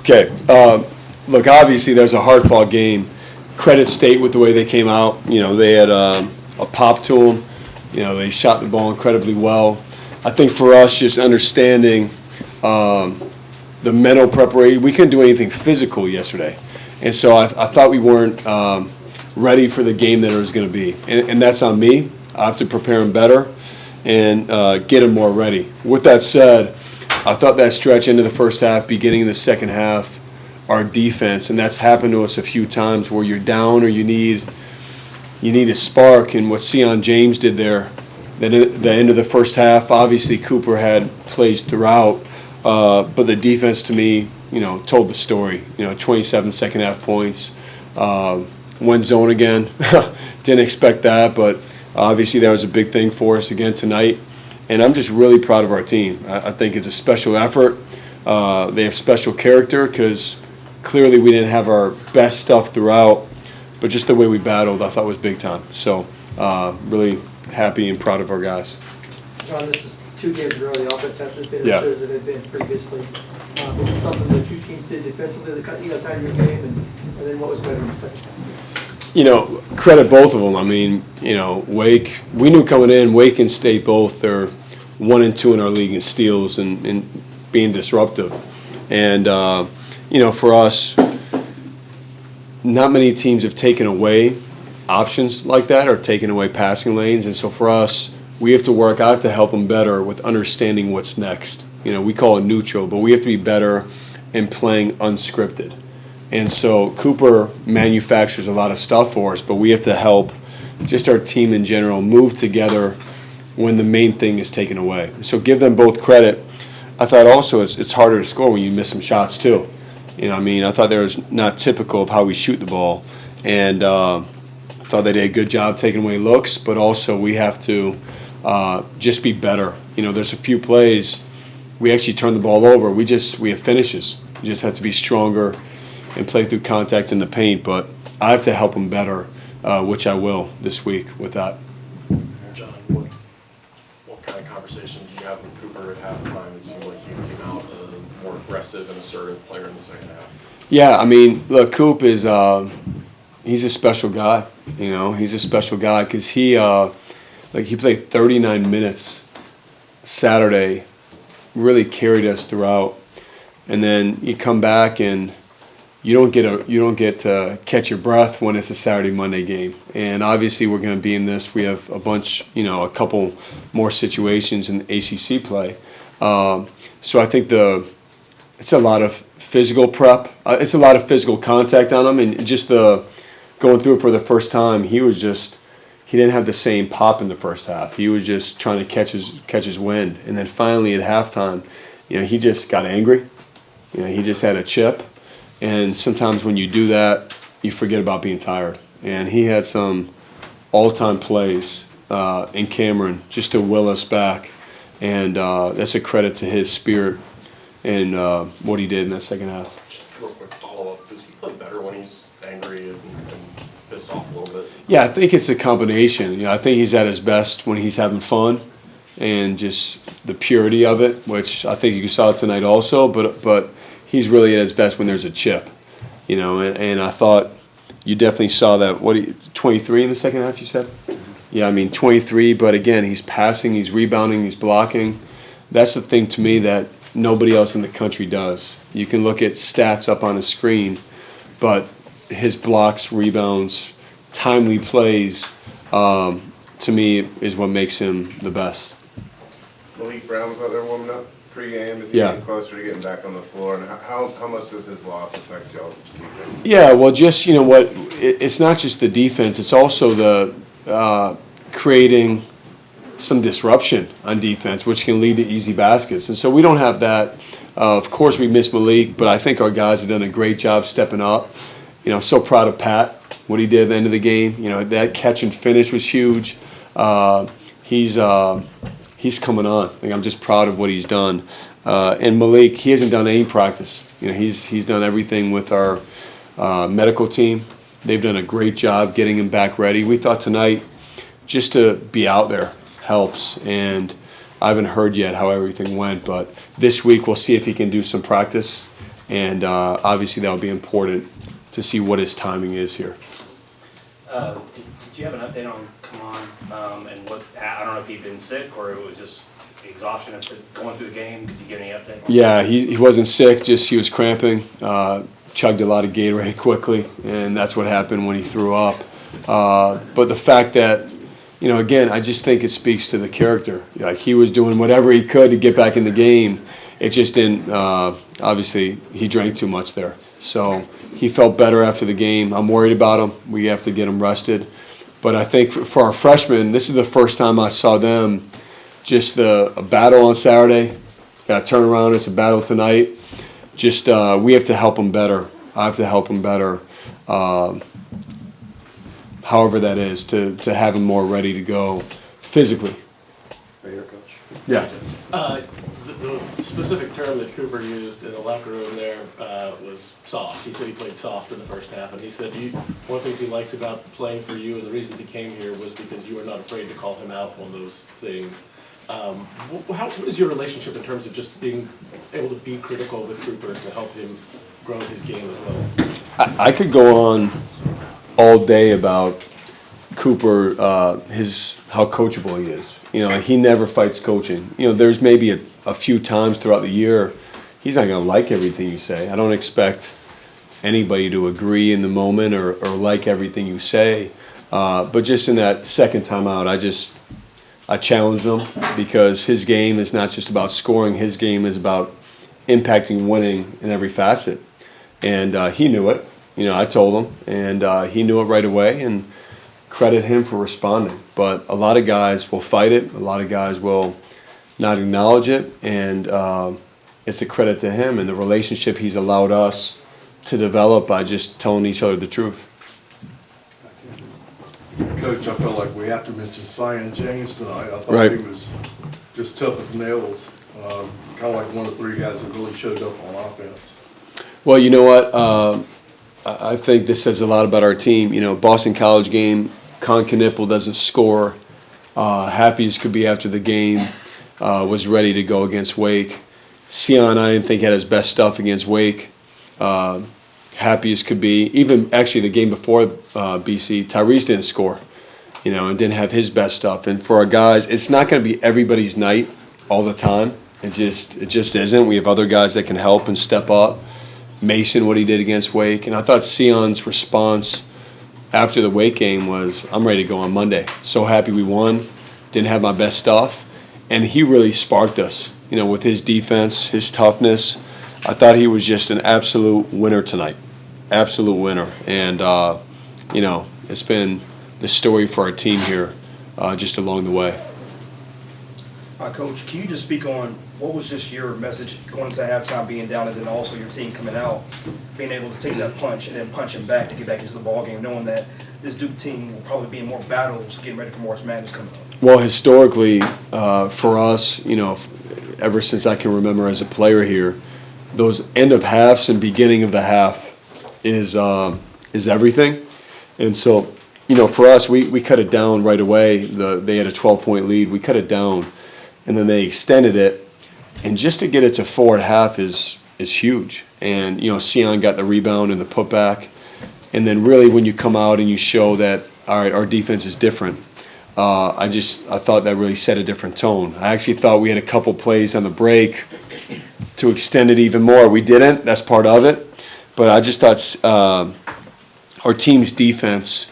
Okay. Look, obviously there's a hard-fought game. Credit State with the way they came out. They had a pop to them. They shot the ball incredibly well. I think for us, just understanding the mental preparation, we couldn't do anything physical yesterday. And so I thought we weren't ready for the game that it was going to be. And that's on me. I have to prepare them better and get them more ready. With that said, I thought that stretch into the first half, beginning of the second half, our defense, and that's happened to us a few times where you're down or you need a spark. And what Canan James did there, then at the end of the first half, obviously Cooper had plays throughout, but the defense to me, told the story. 27 second half points, went zone again. Didn't expect that, but obviously that was a big thing for us again tonight. And I'm just really proud of our team. I think it's a special effort. They have special character because clearly we didn't have our best stuff throughout, but just the way we battled I thought was big time. So really happy and proud of our guys. Jon, this is 2 games in a row. The offense hasn't been as good as it had been previously. This is something the 2 teams did defensively. You guys had your game, and then what was better in the second half? Credit both of them. I mean, Wake, we knew coming in, Wake and State both, they're 1 and 2 in our league in steals and being disruptive. And, for us, not many teams have taken away options like that or taken away passing lanes. And so for us, we have to work. I have to help them better with understanding what's next. We call it neutral, but we have to be better in playing unscripted. And so Cooper manufactures a lot of stuff for us, but we have to help just our team in general move together when the main thing is taken away. So give them both credit. I thought also it's harder to score when you miss some shots too. I thought that was not typical of how we shoot the ball. And I thought they did a good job taking away looks, but also we have to just be better. There's a few plays we actually turned the ball over. We have finishes. We just have to be stronger and play through contact in the paint, but I have to help them better, which I will this week with that. Jon, what kind of conversation did you have with Cooper at halftime? It seemed like you came out a more aggressive and assertive player in the second half. Yeah, look, Coop is he's a special guy. He's a special guy because he played 39 minutes Saturday, really carried us throughout, and then you come back and you don't get to catch your breath when it's a Saturday Monday game. And obviously we're going to be in this. We have a couple more situations in the ACC play. So I think it's a lot of physical prep. It's a lot of physical contact on him, and just going through it for the first time, he didn't have the same pop in the first half. He was just trying to catch his wind, and then finally at halftime, he just got angry. He just had a chip. And sometimes when you do that, you forget about being tired. And he had some all-time plays in Cameron just to will us back. And that's a credit to his spirit and what he did in that second half. Just a real quick follow-up. Does he play better when he's angry and pissed off a little bit? Yeah, I think it's a combination. I think he's at his best when he's having fun and just the purity of it, which I think you saw tonight also. But he's really at his best when there's a chip, and I thought you definitely saw that. 23 in the second half, you said? Yeah, 23, but again, he's passing, he's rebounding, he's blocking. That's the thing to me that nobody else in the country does. You can look at stats up on a screen, but his blocks, rebounds, timely plays, to me, is what makes him the best. Malik Brown was out there warming up pre-game. Is he getting closer to getting back on the floor? And how much does his loss affect y'all's defense? Yeah, well, just, it's not just the defense. It's also the creating some disruption on defense, which can lead to easy baskets. And so we don't have that. Of course, we miss Malik, but I think our guys have done a great job stepping up. So proud of Pat, what he did at the end of the game. That catch and finish was huge. He's coming on. I'm just proud of what he's done. And Malik, he hasn't done any practice. He's done everything with our medical team. They've done a great job getting him back ready. We thought tonight just to be out there helps. And I haven't heard yet how everything went, but this week we'll see if he can do some practice And obviously that would be important to see what his timing is here. Did you have an update on Canan and what, I don't know if he'd been sick or it was just exhaustion after going through the game? Did you get any update? Yeah, he wasn't sick, just he was cramping, chugged a lot of Gatorade quickly, and that's what happened when he threw up. But the fact that, again, I just think it speaks to the character. Like, he was doing whatever he could to get back in the game. It just didn't, obviously, he drank too much there. So he felt better after the game. I'm worried about him. We have to get him rested. But I think for our freshmen, this is the first time I saw them just a battle on Saturday. Got to turn around, it's a battle tonight. Just we have to help them better. I have to help them better, however that is, to have them more ready to go physically. Right here, Coach. Yeah. The specific term that Cooper used in the locker room there was soft. He said he played soft in the first half, and he said one of the things he likes about playing for you and the reasons he came here was because you were not afraid to call him out on those things. What is your relationship in terms of just being able to be critical with Cooper to help him grow his game as well? I could go on all day about Cooper, how coachable he is. He never fights coaching. There's maybe a few times throughout the year he's not going to like everything you say. I don't expect anybody to agree in the moment or like everything you say. But just in that second time out, I challenged him because his game is not just about scoring. His game is about impacting winning in every facet. And he knew it. I told him, and he knew it right away, and credit him for responding. But a lot of guys will fight it. A lot of guys will not acknowledge it, and it's a credit to him and the relationship he's allowed us to develop by just telling each other the truth. Coach, I felt like we have to mention Canan James tonight. I thought Right. he was just tough as nails, kind of like one of the three guys that really showed up on offense. Well, you know what? I think this says a lot about our team. Boston College game, Con Knipple doesn't score. Happy as could be after the game, was ready to go against Wake. Sion, I didn't think had his best stuff against Wake. Happy as could be. Even actually the game before BC, Tyrese didn't score, and didn't have his best stuff. And for our guys, it's not going to be everybody's night all the time. It just isn't. We have other guys that can help and step up. Mason, what he did against Wake. And I thought Sion's response after the Wake game was, I'm ready to go on Monday. So happy we won. Didn't have my best stuff. And he really sparked us, with his defense, his toughness. I thought he was just an absolute winner tonight. Absolute winner. And, it's been the story for our team here just along the way. Coach, can you just speak on what was just your message going into halftime, being down, and then also your team coming out, being able to take that punch and then punching back to get back into the ball game, knowing that this Duke team will probably be in more battles getting ready for March Madness coming up? Well, historically, for us, ever since I can remember as a player here, those end of halves and beginning of the half is everything. And so, for us, we cut it down right away. They had a 12-point lead. We cut it down, and then they extended it. And just to get it to 4 at half is huge. And, Sion got the rebound and the putback. And then really when you come out and you show that, all right, our defense is different, I thought that really set a different tone. I actually thought we had a couple plays on the break to extend it even more. We didn't. That's part of it. But I just thought our team's defense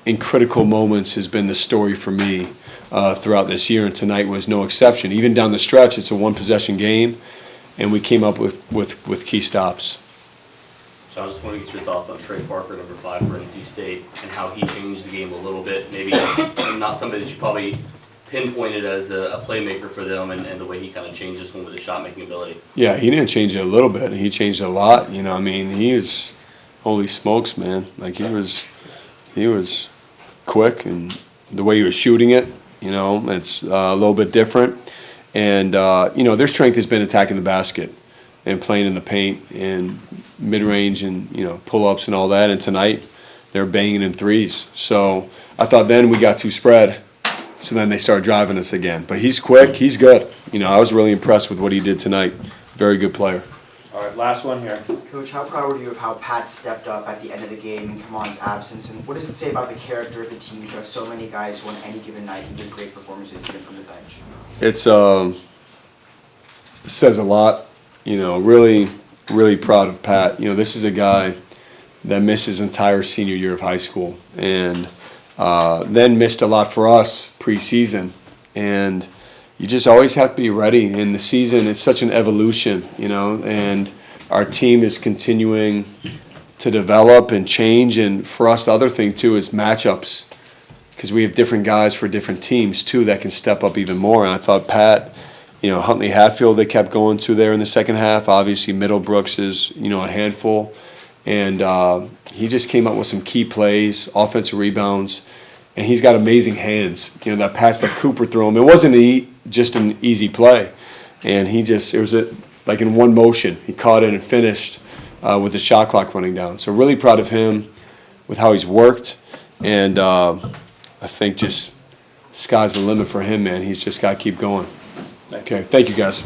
in critical moments has been the story for me throughout this year, and tonight was no exception. Even down the stretch, it's a one-possession game, and we came up with key stops. So I just want to get your thoughts on Trey Parker, number 5 for NC State, and how he changed the game a little bit. Maybe not somebody that you probably pinpointed as a playmaker for them, and the way he kind of changed this one with his shot-making ability. Yeah, he didn't change it a little bit. He changed it a lot. He is, holy smokes, man. Like, he was quick, and the way he was shooting it, it's a little bit different. And, their strength has been attacking the basket and playing in the paint and mid-range and, pull-ups and all that. And tonight, they're banging in threes. So I thought then we got too spread. So then they started driving us again. But he's quick. He's good. I was really impressed with what he did tonight. Very good player. All right, last one here. Coach, how proud were you of how Pat stepped up at the end of the game in Kaman's absence? And what does it say about the character of the team to have so many guys who on any given night can give great performances even from the bench? It's it says a lot. You know, really proud of Pat. You know, this is a guy that missed his entire senior year of high school and then missed a lot for us preseason. And you just always have to be ready. In the season, it's such an evolution, you know, and our team is continuing to develop and change. And for us, the other thing, too, is matchups, because we have different guys for different teams, too, that can step up even more. And I thought Pat, you know, Huntley Hatfield, they kept going to there in the second half. Obviously, Middlebrooks is, you know, a handful. And he just came up with some key plays, offensive rebounds. And he's got amazing hands. You know, that pass that Cooper threw him, it wasn't just an easy play. And it was like in one motion. He caught it and finished with the shot clock running down. So really proud of him with how he's worked. And I think just sky's the limit for him, man. He's just got to keep going. Okay, thank you, guys.